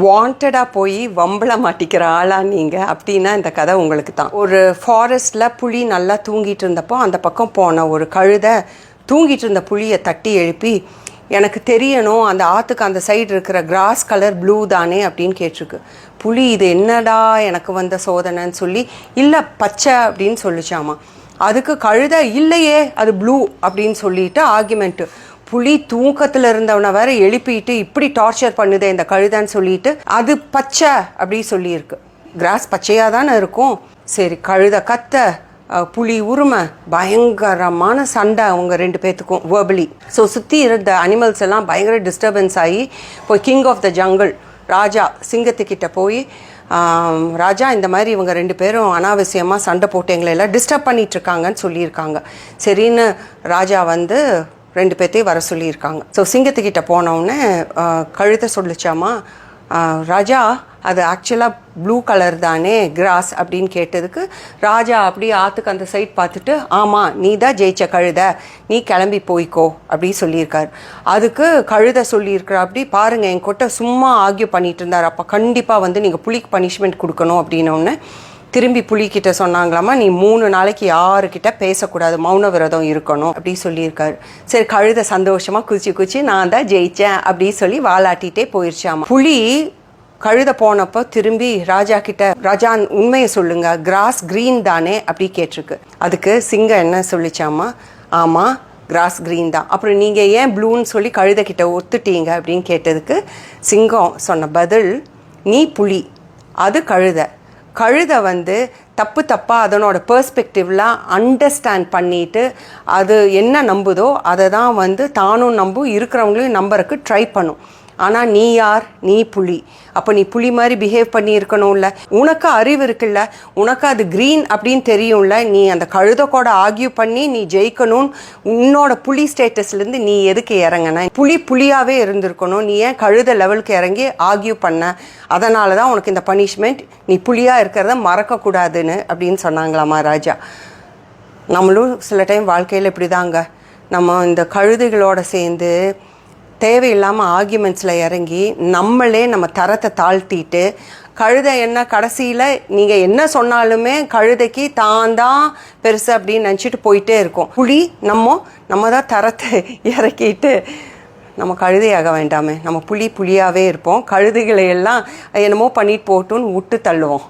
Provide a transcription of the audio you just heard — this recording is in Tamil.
வாண்டடாக போய் வம்பள மாட்டிக்கிற ஆளா நீங்கள் அப்படின்னா இந்த கதை உங்களுக்கு தான். ஒரு ஃபாரஸ்ட்டில் புலி நல்லா தூங்கிட்டு இருந்தப்போ அந்த பக்கம் போன ஒரு கழுதை தூங்கிட்டு இருந்த புலியை தட்டி எழுப்பி, எனக்கு தெரியணும் அந்த ஆற்றுக்கு அந்த சைடு இருக்கிற கிராஸ் கலர் ப்ளூ தானே அப்படின்னு கேட்டிருக்கு. புலி இது என்னடா எனக்கு வந்த சோதனைன்னு சொல்லி, இல்லை பச்சை அப்படின்னு சொல்லிச்சாமா. அதுக்கு கழுதை இல்லையே அது ப்ளூ அப்படின்னு சொல்லிட்டு ஆர்குமெண்ட்டு. புலி தூக்கத்தில் இருந்தவனை வேற எழுப்பிட்டு இப்படி டார்ச்சர் பண்ணுதே இந்த கழுதைன்னு சொல்லிட்டு அது பச்சை அப்படி சொல்லியிருக்கு. கிராஸ் பச்சையாக தானே இருக்கும். சரி, கழுதை கத்த, புலி உரிமை, பயங்கரமான சண்டை அவங்க ரெண்டு பேர்த்துக்கும் வேர்பலி. ஸோ சுற்றி இருந்த அனிமல்ஸ் எல்லாம் பயங்கர டிஸ்டர்பன்ஸ் ஆகி போய் கிங் ஆஃப் த ஜங்கிள் ராஜா சிங்கத்துக்கிட்ட போய், ராஜா இந்த மாதிரி இவங்க ரெண்டு பேரும் அனாவசியமாக சண்டை போட்டு எங்களை எல்லாம் டிஸ்டர்ப் பண்ணிகிட்ருக்காங்கன்னு சொல்லியிருக்காங்க. சரின்னு ராஜா வந்து ரெண்டு பேர்த்தையும் வர சொல்லியிருக்காங்க. ஸோ சிங்கத்துக்கிட்ட போனவுடனே கழுத்தை சொல்லிச்சாமா, ராஜா அது ஆக்சுவலாக ப்ளூ கலர் தானே கிராஸ் அப்படின்னு கேட்டதுக்கு ராஜா அப்படியே ஆற்றுக்கு அந்த சைட் பார்த்துட்டு, ஆமாம் நீ தான் ஜெயிச்ச கழுதை, நீ கிளம்பி போய்க்கோ அப்படி சொல்லியிருக்கார். அதுக்கு கழுதை சொல்லியிருக்கிற, அப்படி பாருங்கள் என் கொட்டை சும்மா ஆர்கியூ பண்ணிகிட்டு இருந்தார், அப்போ கண்டிப்பாக வந்து நீங்கள் புலிக்கு பனிஷ்மெண்ட் கொடுக்கணும் அப்படின்னோடனே திரும்பி புலிக்கிட்ட சொன்னாங்களாமா, நீ 3 நாளைக்கு யாருக்கிட்ட பேசக்கூடாது, மௌன விரதம் இருக்கணும் அப்படி சொல்லியிருக்காரு. சரி, கழுதை சந்தோஷமாக குச்சி நான் தான் ஜெயித்தேன் அப்படி சொல்லி வாலாட்டிகிட்டே போயிடுச்சாமா. புலி கழுதை போனப்போ திரும்பி ராஜா கிட்ட, ராஜா உண்மையை சொல்லுங்க, கிராஸ் க்ரீன் தானே அப்படி கேட்டிருக்கு. அதுக்கு சிங்கம் என்ன சொல்லிச்சாமா, ஆமாம் கிராஸ் க்ரீன் தான், அப்புறம் நீங்கள் ஏன் ப்ளூன்னு சொல்லி கழுதை கிட்ட ஒத்துட்டீங்க அப்படின்னு கேட்டதுக்கு சிங்கம் சொன்ன பதில், நீ புலி அது கழுதை. கழுதை வந்து தப்பாக அதனோட பெர்ஸ்பெக்டிவ்லாம் அண்டர்ஸ்டாண்ட் பண்ணிவிட்டு அது என்ன நம்புதோ அதை தான் வந்து தானும் இருக்கிறவங்களையும் நம்புறதுக்கு ட்ரை பண்ணும். ஆனால் நீ யார், நீ புலி, அப்போ நீ புலி மாதிரி பிஹேவ் பண்ணி இருக்கணும்ல, உனக்கு அறிவு இருக்குல்ல, உனக்கு அது க்ரீன் அப்படின்னு தெரியும்ல, நீ அந்த கழுதை கூட ஆர்கியூ பண்ணி நீ ஜெயிக்கணும், உன்னோட புலி ஸ்டேட்டஸ்லேருந்து நீ எதுக்கு இறங்கின, புலியாகவே இருந்திருக்கணும், நீ ஏன் கழுதை லெவலுக்கு இறங்கி ஆர்கியூ பண்ண, அதனால தான் உனக்கு இந்த பனிஷ்மெண்ட், நீ புலியாக இருக்கிறத மறக்கக்கூடாதுன்னு அப்படின்னு சொன்னாங்களாமா ராஜா. நம்மளும் சில டைம் வாழ்க்கையில் இப்படி தாங்க, நம்ம இந்த கழுதைகளோடு சேர்ந்து தேவையில்லாமல் ஆர்கியூமெண்ட்ஸில் இறங்கி நம்மளே நம்ம தரத்தை தாழ்த்திட்டு, கழுதை என்ன கடைசியில் நீங்கள் என்ன சொன்னாலுமே கழுதைக்கு தான் பெருசு அப்படின்னு நினச்சிட்டு போயிட்டே இருக்கோம். புலி நம்ம தான் தரத்தை இறக்கிட்டு நம்ம கழுதையாக வேண்டாமே, நம்ம புலியாகவே இருப்போம். கழுதைகளை எல்லாம் என்னமோ பண்ணிட்டு போட்டுன்னு விட்டு தள்ளுவோம்.